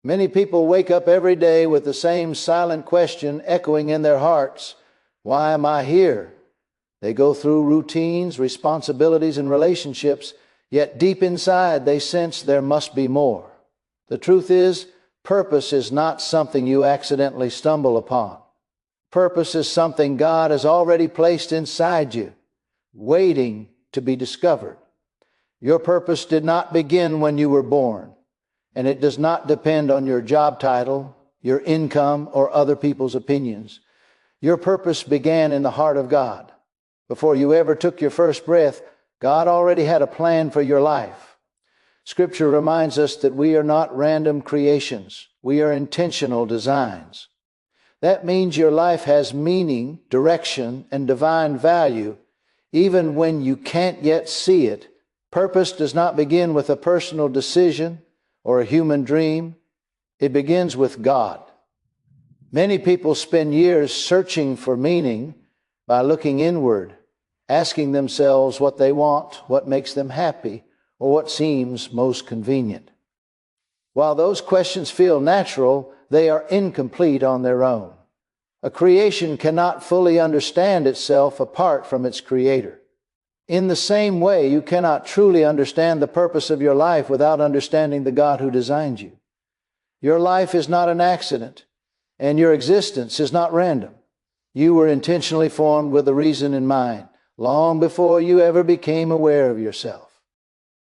Many people wake up every day with the same silent question echoing in their hearts: why am I here? They go through routines, responsibilities, and relationships, yet deep inside they sense there must be more. The truth is, purpose is not something you accidentally stumble upon. Purpose is something God has already placed inside you, waiting to be discovered. Your purpose did not begin when you were born, and it does not depend on your job title, your income, or other people's opinions. Your purpose began in the heart of God. Before you ever took your first breath, God already had a plan for your life. Scripture reminds us that we are not random creations. We are intentional designs. That means your life has meaning, direction, and divine value, even when you can't yet see it. Purpose does not begin with a personal decision or a human dream. It begins with God. Many people spend years searching for meaning by looking inward, asking themselves what they want, what makes them happy, or what seems most convenient. While those questions feel natural, they are incomplete on their own. A creation cannot fully understand itself apart from its creator. In the same way, you cannot truly understand the purpose of your life without understanding the God who designed you. Your life is not an accident, and your existence is not random. You were intentionally formed with a reason in mind, long before you ever became aware of yourself.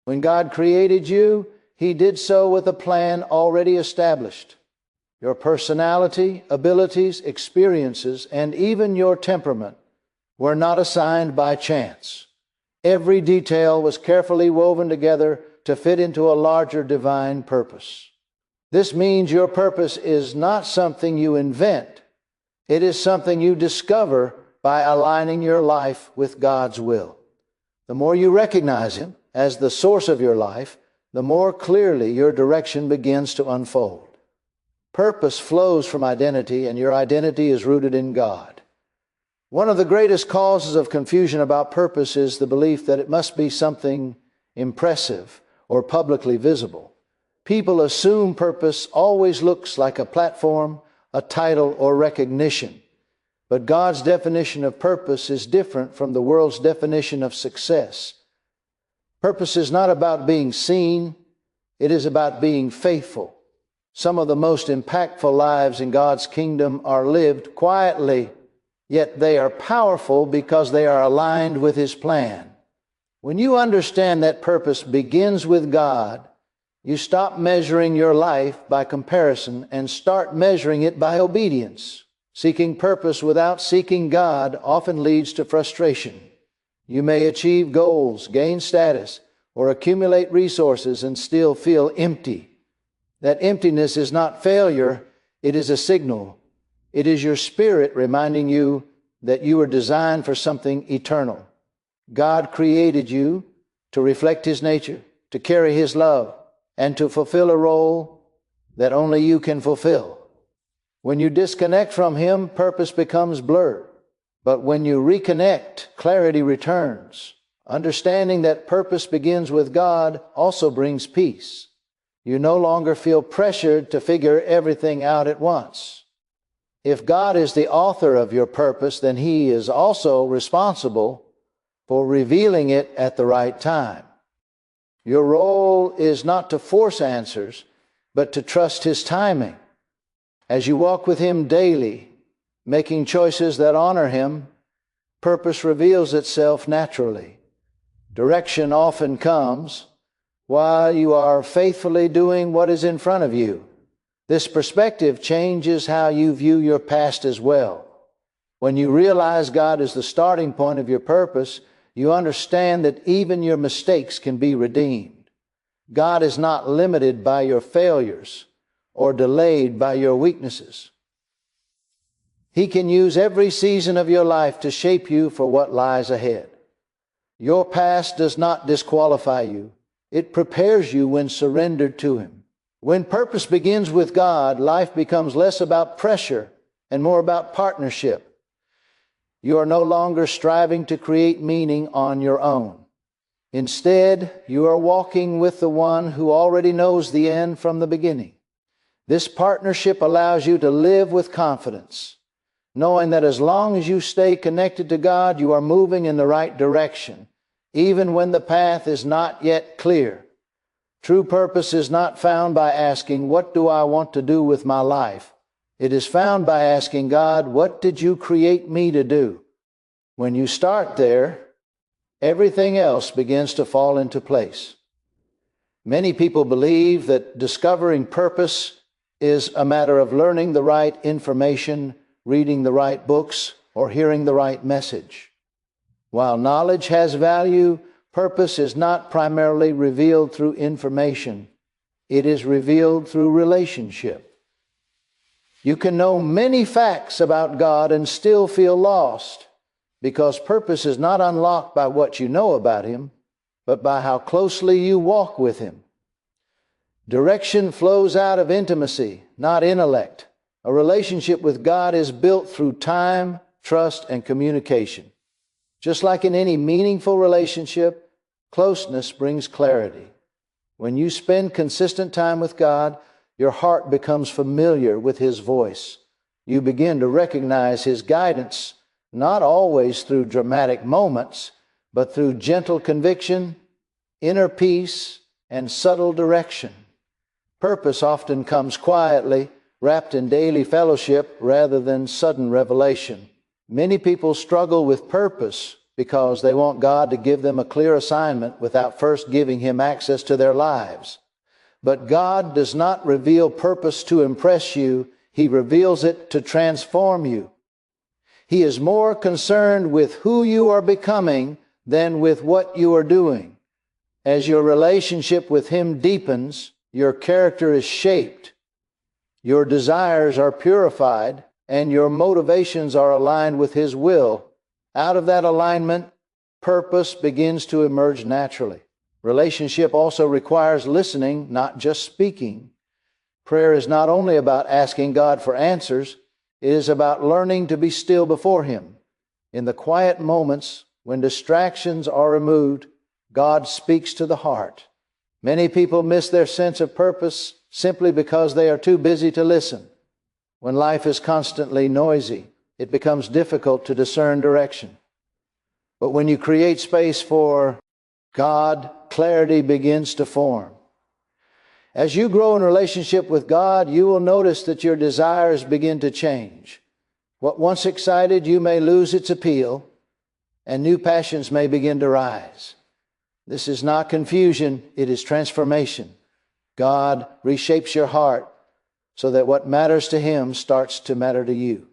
When God created you, He did so with a plan already established. Your personality, abilities, experiences, and even your temperament were not assigned by chance. Every detail was carefully woven together to fit into a larger divine purpose. This means your purpose is not something you invent. It is something you discover by aligning your life with God's will. The more you recognize Him as the source of your life, the more clearly your direction begins to unfold. Purpose flows from identity, and your identity is rooted in God. One of the greatest causes of confusion about purpose is the belief that it must be something impressive or publicly visible. People assume purpose always looks like a platform, a title, or recognition. But God's definition of purpose is different from the world's definition of success. Purpose is not about being seen, it is about being faithful. Some of the most impactful lives in God's kingdom are lived quietly, yet they are powerful because they are aligned with His plan. When you understand that purpose begins with God, you stop measuring your life by comparison and start measuring it by obedience. Seeking purpose without seeking God often leads to frustration. You may achieve goals, gain status, or accumulate resources and still feel empty. That emptiness is not failure, it is a signal. It is your spirit reminding you that you were designed for something eternal. God created you to reflect His nature, to carry His love, and to fulfill a role that only you can fulfill. When you disconnect from Him, purpose becomes blurred. But when you reconnect, clarity returns. Understanding that purpose begins with God also brings peace. You no longer feel pressured to figure everything out at once. If God is the author of your purpose, then He is also responsible for revealing it at the right time. Your role is not to force answers, but to trust His timing. As you walk with Him daily, making choices that honor Him, purpose reveals itself naturally. Direction often comes while you are faithfully doing what is in front of you. This perspective changes how you view your past as well. When you realize God is the starting point of your purpose, you understand that even your mistakes can be redeemed. God is not limited by your failures or delayed by your weaknesses. He can use every season of your life to shape you for what lies ahead. Your past does not disqualify you. It prepares you when surrendered to Him. When purpose begins with God, life becomes less about pressure and more about partnership. You are no longer striving to create meaning on your own. Instead, you are walking with the One who already knows the end from the beginning. This partnership allows you to live with confidence, knowing that as long as you stay connected to God, you are moving in the right direction, even when the path is not yet clear. True purpose is not found by asking, "What do I want to do with my life?" It is found by asking God, "What did you create me to do?" When you start there, everything else begins to fall into place. Many people believe that discovering purpose is a matter of learning the right information, reading the right books, or hearing the right message. While knowledge has value, purpose is not primarily revealed through information. It is revealed through relationship. You can know many facts about God and still feel lost, because purpose is not unlocked by what you know about Him, but by how closely you walk with Him. Direction flows out of intimacy, not intellect. A relationship with God is built through time, trust, and communication. Just like in any meaningful relationship, closeness brings clarity. When you spend consistent time with God, your heart becomes familiar with His voice. You begin to recognize His guidance, not always through dramatic moments, but through gentle conviction, inner peace, and subtle direction. Purpose often comes quietly, wrapped in daily fellowship rather than sudden revelation. Many people struggle with purpose because they want God to give them a clear assignment without first giving Him access to their lives. But God does not reveal purpose to impress you. He reveals it to transform you. He is more concerned with who you are becoming than with what you are doing. As your relationship with Him deepens, your character is shaped, your desires are purified, and your motivations are aligned with His will. Out of that alignment, purpose begins to emerge naturally. Relationship also requires listening, not just speaking. Prayer is not only about asking God for answers, it is about learning to be still before Him. In the quiet moments when distractions are removed, God speaks to the heart. Many people miss their sense of purpose simply because they are too busy to listen. When life is constantly noisy, it becomes difficult to discern direction. But when you create space for God, clarity begins to form. As you grow in relationship with God, you will notice that your desires begin to change. What once excited you may lose its appeal, and new passions may begin to rise. This is not confusion, it is transformation. God reshapes your heart so that what matters to Him starts to matter to you.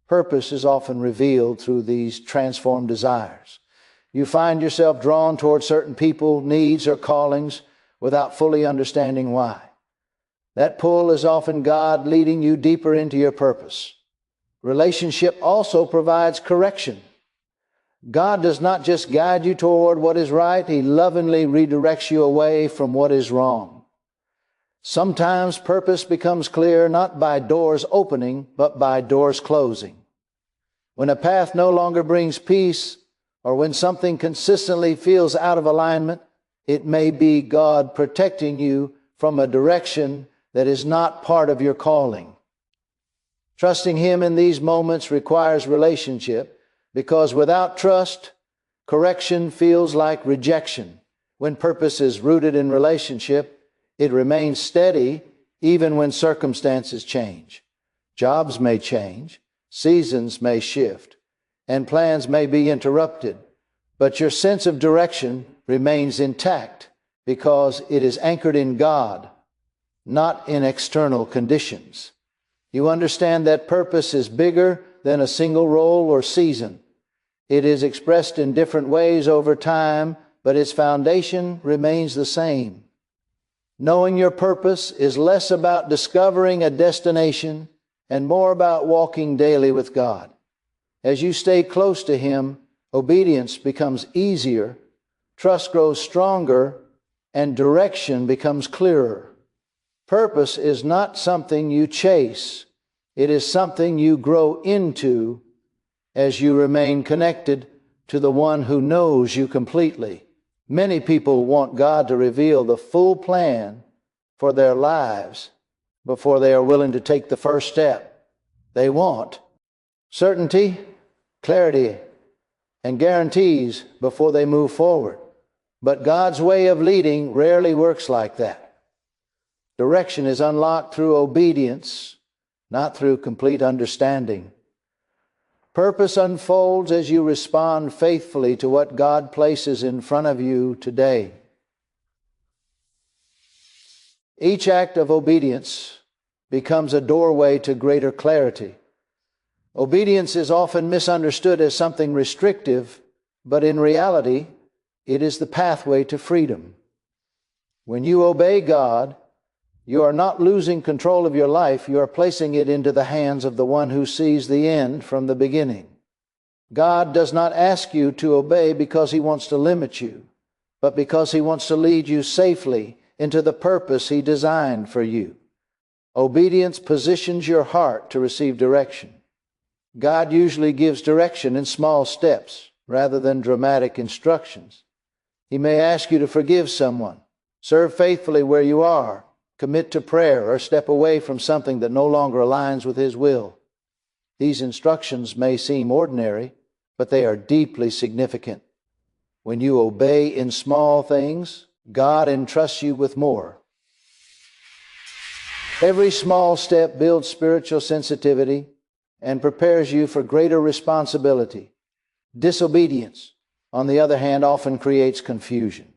Purpose is often revealed through these transformed desires. You find yourself drawn toward certain people, needs, or callings without fully understanding why. That pull is often God leading you deeper into your purpose. Relationship also provides correction. God does not just guide you toward what is right, He lovingly redirects you away from what is wrong. Sometimes purpose becomes clear not by doors opening, but by doors closing. When a path no longer brings peace, or when something consistently feels out of alignment, it may be God protecting you from a direction that is not part of your calling. Trusting Him in these moments requires relationship, because without trust, correction feels like rejection. When purpose is rooted in relationship, it remains steady even when circumstances change. Jobs may change, seasons may shift, and plans may be interrupted, but your sense of direction remains intact because it is anchored in God, not in external conditions. You understand that purpose is bigger than a single role or season. It is expressed in different ways over time, but its foundation remains the same. Knowing your purpose is less about discovering a destination and more about walking daily with God. As you stay close to Him, obedience becomes easier, trust grows stronger, and direction becomes clearer. Purpose is not something you chase. It is something you grow into as you remain connected to the One who knows you completely. Many people want God to reveal the full plan for their lives, before they are willing to take the first step. They want certainty, clarity, and guarantees before they move forward. But God's way of leading rarely works like that. Direction is unlocked through obedience, not through complete understanding. Purpose unfolds as you respond faithfully to what God places in front of you today. Each act of obedience becomes a doorway to greater clarity. Obedience is often misunderstood as something restrictive, but in reality, it is the pathway to freedom. When you obey God, you are not losing control of your life, you are placing it into the hands of the one who sees the end from the beginning. God does not ask you to obey because He wants to limit you, but because He wants to lead you safely into the purpose He designed for you. Obedience positions your heart to receive direction. God usually gives direction in small steps rather than dramatic instructions. He may ask you to forgive someone, serve faithfully where you are, commit to prayer, or step away from something that no longer aligns with His will. These instructions may seem ordinary, but they are deeply significant. When you obey in small things, God entrusts you with more. Every small step builds spiritual sensitivity and prepares you for greater responsibility. Disobedience, on the other hand, often creates confusion.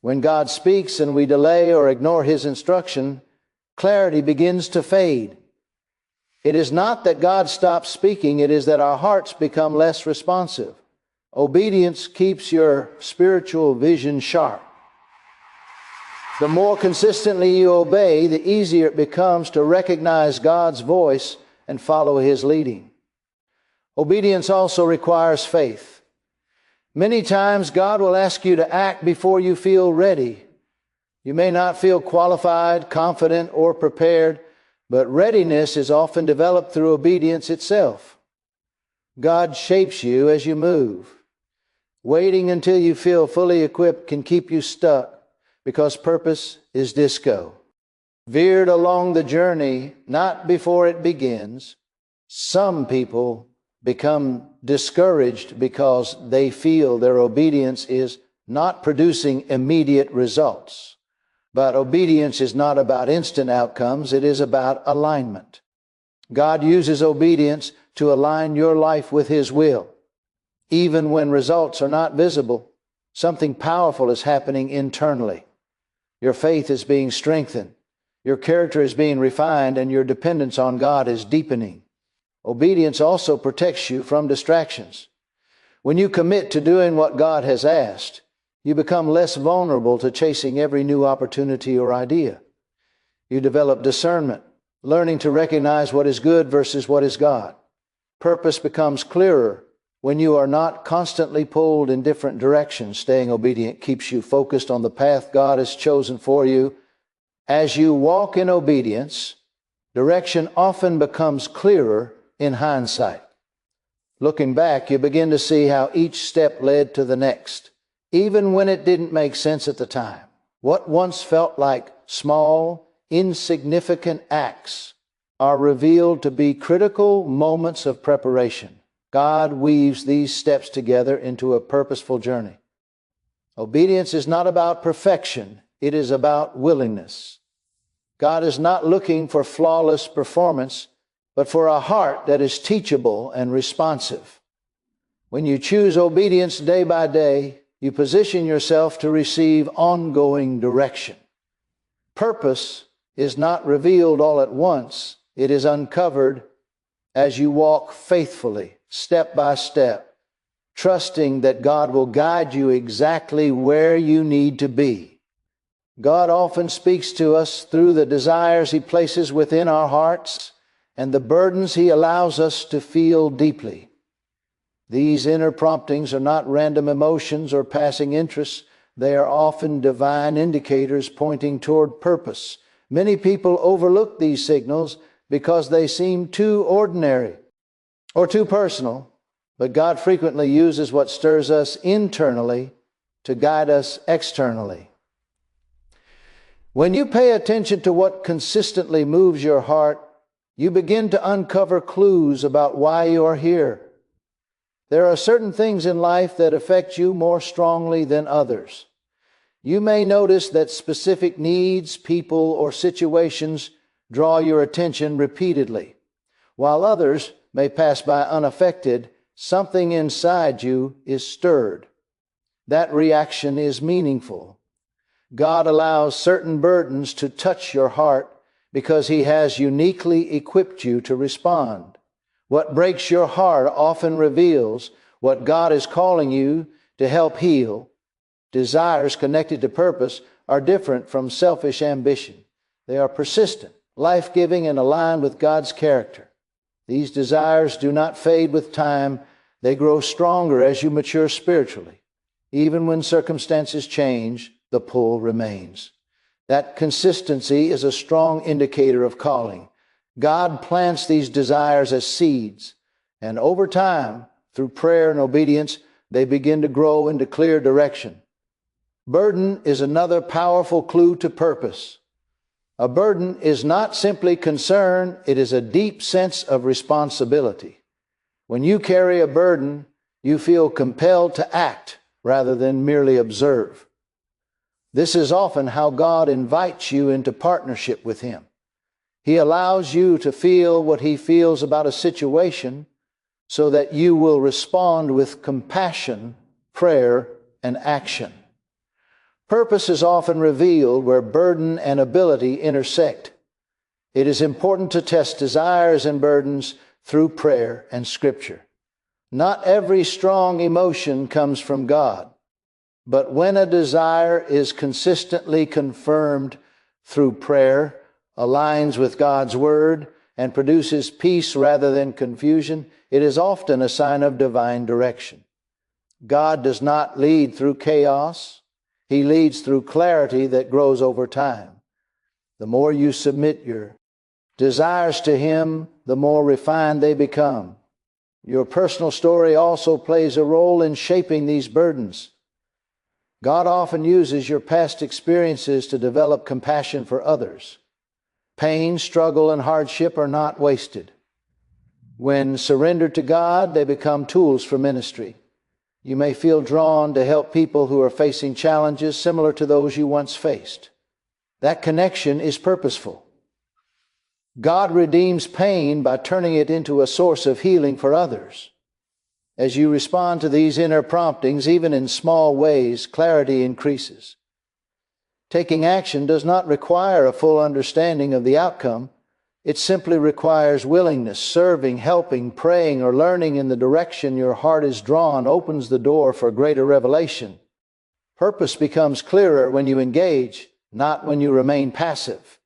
When God speaks and we delay or ignore His instruction, clarity begins to fade. It is not that God stops speaking, it is that our hearts become less responsive. Obedience keeps your spiritual vision sharp. The more consistently you obey, the easier it becomes to recognize God's voice and follow His leading. Obedience also requires faith. Many times God will ask you to act before you feel ready. You may not feel qualified, confident, or prepared, but readiness is often developed through obedience itself. God shapes you as you move. Waiting until you feel fully equipped can keep you stuck because purpose is disco. Veered along the journey, not before it begins. Some people become discouraged because they feel their obedience is not producing immediate results. But obedience is not about instant outcomes, it is about alignment. God uses obedience to align your life with His will. Even when results are not visible, something powerful is happening internally. Your faith is being strengthened, your character is being refined, and your dependence on God is deepening. Obedience also protects you from distractions. When you commit to doing what God has asked, you become less vulnerable to chasing every new opportunity or idea. You develop discernment, learning to recognize what is good versus what is God. Purpose becomes clearer when you are not constantly pulled in different directions. Staying obedient keeps you focused on the path God has chosen for you. As you walk in obedience, direction often becomes clearer in hindsight. Looking back, you begin to see how each step led to the next, even when it didn't make sense at the time. What once felt like small, insignificant acts are revealed to be critical moments of preparation. God weaves these steps together into a purposeful journey. Obedience is not about perfection, it is about willingness. God is not looking for flawless performance, but for a heart that is teachable and responsive. When you choose obedience day by day, you position yourself to receive ongoing direction. Purpose is not revealed all at once. It is uncovered as you walk faithfully, step by step, trusting that God will guide you exactly where you need to be. God often speaks to us through the desires He places within our hearts and the burdens He allows us to feel deeply. These inner promptings are not random emotions or passing interests. They are often divine indicators pointing toward purpose. Many people overlook these signals because they seem too ordinary or too personal, but God frequently uses what stirs us internally to guide us externally. When you pay attention to what consistently moves your heart, you begin to uncover clues about why you are here. There are certain things in life that affect you more strongly than others. You may notice that specific needs, people, or situations draw your attention repeatedly. While others may pass by unaffected, something inside you is stirred. That reaction is meaningful. God allows certain burdens to touch your heart because He has uniquely equipped you to respond. What breaks your heart often reveals what God is calling you to help heal. Desires connected to purpose are different from selfish ambition. They are persistent, life-giving, and aligned with God's character. These desires do not fade with time. They grow stronger as you mature spiritually. Even when circumstances change, the pull remains. That consistency is a strong indicator of calling. God plants these desires as seeds, and over time, through prayer and obedience, they begin to grow into clear direction. Burden is another powerful clue to purpose. A burden is not simply concern, it is a deep sense of responsibility. When you carry a burden, you feel compelled to act rather than merely observe. This is often how God invites you into partnership with Him. He allows you to feel what He feels about a situation so that you will respond with compassion, prayer, and action. Purpose is often revealed where burden and ability intersect. It is important to test desires and burdens through prayer and Scripture. Not every strong emotion comes from God, but when a desire is consistently confirmed through prayer, aligns with God's Word, and produces peace rather than confusion, it is often a sign of divine direction. God does not lead through chaos. He leads through clarity that grows over time. The more you submit your desires to Him, the more refined they become. Your personal story also plays a role in shaping these burdens. God often uses your past experiences to develop compassion for others. Pain, struggle, and hardship are not wasted. When surrendered to God, they become tools for ministry. You may feel drawn to help people who are facing challenges similar to those you once faced. That connection is purposeful. God redeems pain by turning it into a source of healing for others. As you respond to these inner promptings, even in small ways, clarity increases. Taking action does not require a full understanding of the outcome. It simply requires willingness. Serving, helping, praying, or learning in the direction your heart is drawn opens the door for greater revelation. Purpose becomes clearer when you engage, not when you remain passive.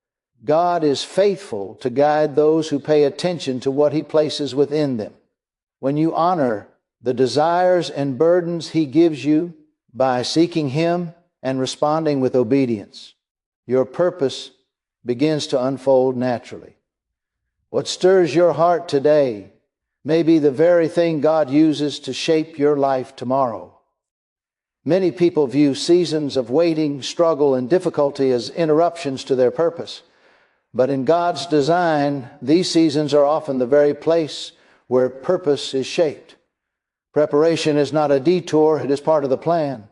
God is faithful to guide those who pay attention to what He places within them. When you honor the desires and burdens He gives you by seeking Him and responding with obedience, your purpose begins to unfold naturally. What stirs your heart today may be the very thing God uses to shape your life tomorrow. Many people view seasons of waiting, struggle, and difficulty as interruptions to their purpose. But in God's design, these seasons are often the very place where purpose is shaped. Preparation is not a detour, it is part of the plan.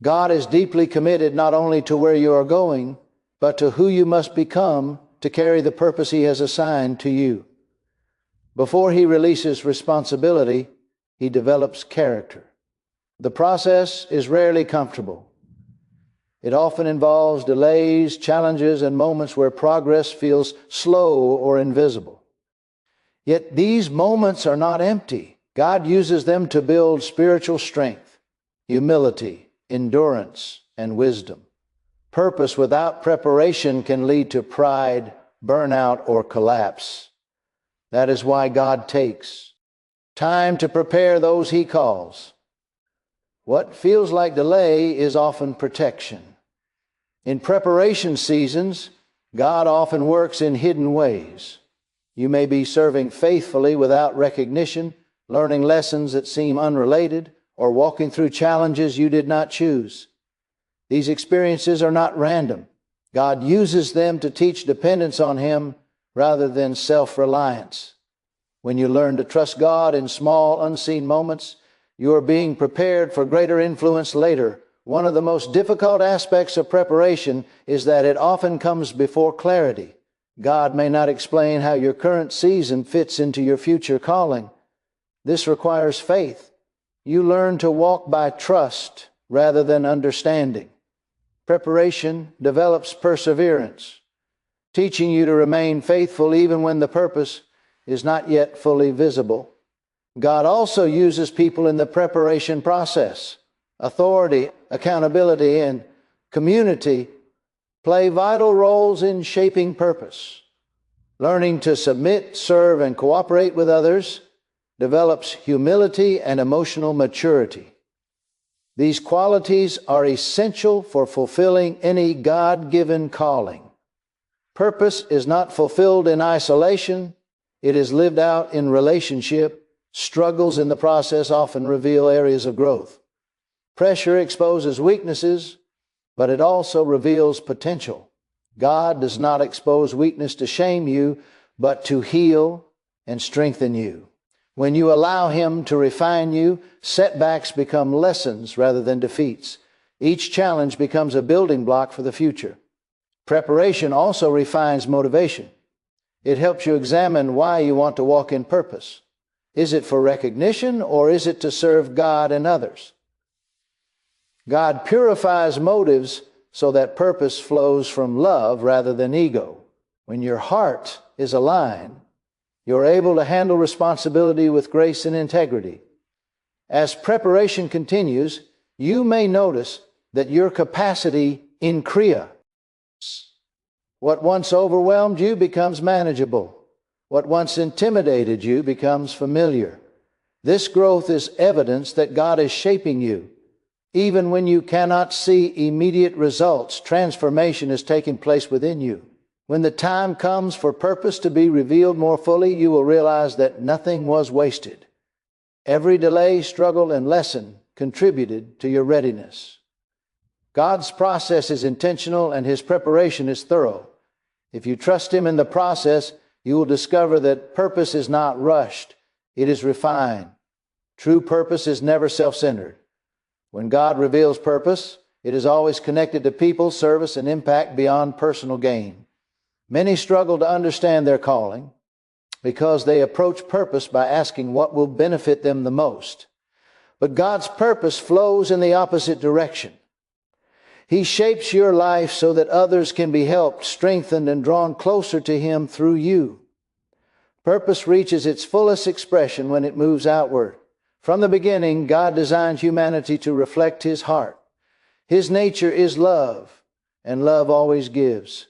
God is deeply committed not only to where you are going, but to who you must become to carry the purpose He has assigned to you. Before He releases responsibility, He develops character. The process is rarely comfortable. It often involves delays, challenges, and moments where progress feels slow or invisible. Yet these moments are not empty. God uses them to build spiritual strength, humility, endurance, and wisdom. Purpose without preparation can lead to pride, burnout, or collapse. That is why God takes time to prepare those He calls. What feels like delay is often protection. In preparation seasons, God often works in hidden ways. You may be serving faithfully without recognition, learning lessons that seem unrelated, or walking through challenges you did not choose. These experiences are not random. God uses them to teach dependence on Him rather than self-reliance. When you learn to trust God in small, unseen moments, you are being prepared for greater influence later. One of the most difficult aspects of preparation is that it often comes before clarity. God may not explain how your current season fits into your future calling. This requires faith. You learn to walk by trust rather than understanding. Preparation develops perseverance, teaching you to remain faithful even when the purpose is not yet fully visible. God also uses people in the preparation process. Authority, accountability, and community play vital roles in shaping purpose. Learning to submit, serve, and cooperate with others develops humility and emotional maturity. These qualities are essential for fulfilling any God-given calling. Purpose is not fulfilled in isolation. It is lived out in relationship. Struggles in the process often reveal areas of growth. Pressure exposes weaknesses, but it also reveals potential. God does not expose weakness to shame you, but to heal and strengthen you. When you allow Him to refine you, setbacks become lessons rather than defeats. Each challenge becomes a building block for the future. Preparation also refines motivation. It helps you examine why you want to walk in purpose. Is it for recognition, or is it to serve God and others? God purifies motives so that purpose flows from love rather than ego. When your heart is aligned, you're able to handle responsibility with grace and integrity. As preparation continues, you may notice that your capacity increases. What once overwhelmed you becomes manageable. What once intimidated you becomes familiar. This growth is evidence that God is shaping you. Even when you cannot see immediate results, transformation is taking place within you. When the time comes for purpose to be revealed more fully, you will realize that nothing was wasted. Every delay, struggle, and lesson contributed to your readiness. God's process is intentional and His preparation is thorough. If you trust Him in the process, you will discover that purpose is not rushed. It is refined. True purpose is never self-centered. When God reveals purpose, it is always connected to people, service, and impact beyond personal gain. Many struggle to understand their calling because they approach purpose by asking what will benefit them the most. But God's purpose flows in the opposite direction. He shapes your life so that others can be helped, strengthened, and drawn closer to Him through you. Purpose reaches its fullest expression when it moves outward. From the beginning, God designed humanity to reflect His heart. His nature is love, and love always gives.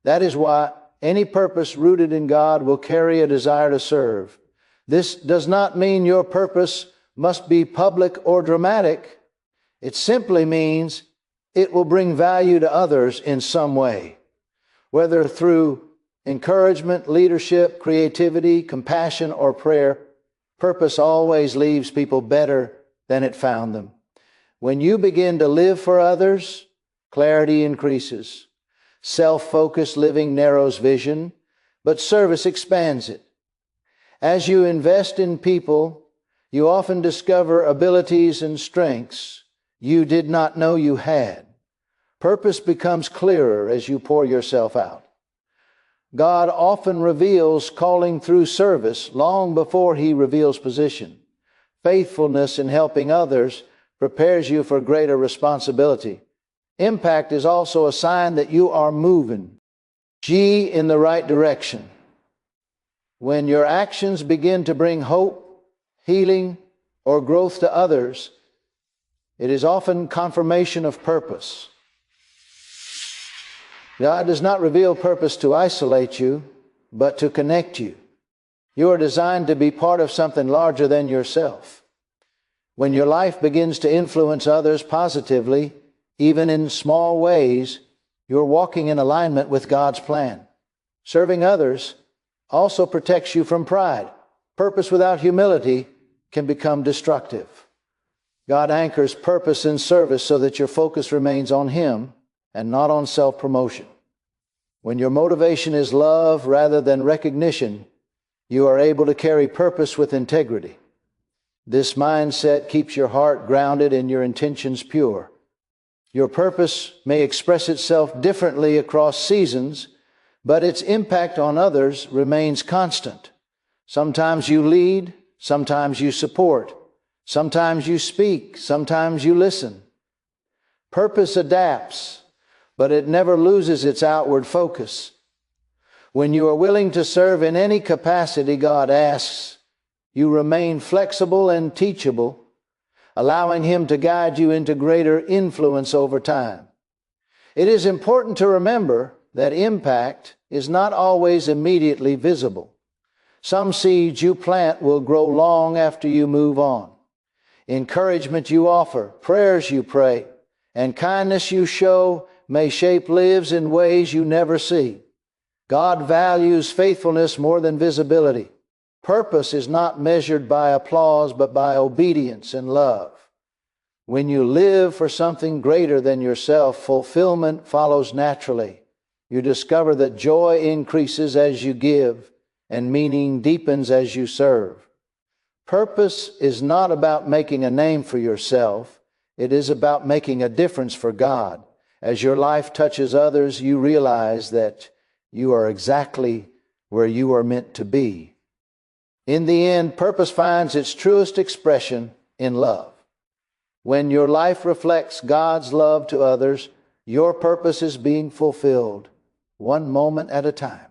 That is why any purpose rooted in God will carry a desire to serve. This does not mean your purpose must be public or dramatic. It simply means it will bring value to others in some way, whether through encouragement, leadership, creativity, compassion, or prayer. Purpose always leaves people better than it found them. When you begin to live for others, clarity increases. Self-focused living narrows vision, but service expands it. As you invest in people, you often discover abilities and strengths you did not know you had. Purpose becomes clearer as you pour yourself out. God often reveals calling through service long before He reveals position. Faithfulness in helping others prepares you for greater responsibility. Impact is also a sign that you are moving in the right direction. When your actions begin to bring hope, healing, or growth to others, it is often confirmation of purpose. God does not reveal purpose to isolate you, but to connect you. You are designed to be part of something larger than yourself. When your life begins to influence others positively, even in small ways, you're walking in alignment with God's plan. Serving others also protects you from pride. Purpose without humility can become destructive. God anchors purpose in service so that your focus remains on Him and not on self-promotion. When your motivation is love rather than recognition, you are able to carry purpose with integrity. This mindset keeps your heart grounded and your intentions pure. Your purpose may express itself differently across seasons, but its impact on others remains constant. Sometimes you lead, sometimes you support, sometimes you speak, sometimes you listen. Purpose adapts, but it never loses its outward focus. When you are willing to serve in any capacity God asks, you remain flexible and teachable, allowing Him to guide you into greater influence over time. It is important to remember that impact is not always immediately visible. Some seeds you plant will grow long after you move on. Encouragement you offer, prayers you pray, and kindness you show may shape lives in ways you never see. God values faithfulness more than visibility. Purpose is not measured by applause, but by obedience and love. When you live for something greater than yourself, fulfillment follows naturally. You discover that joy increases as you give, and meaning deepens as you serve. Purpose is not about making a name for yourself. It is about making a difference for God. As your life touches others, you realize that you are exactly where you are meant to be. In the end, purpose finds its truest expression in love. When your life reflects God's love to others, your purpose is being fulfilled, one moment at a time.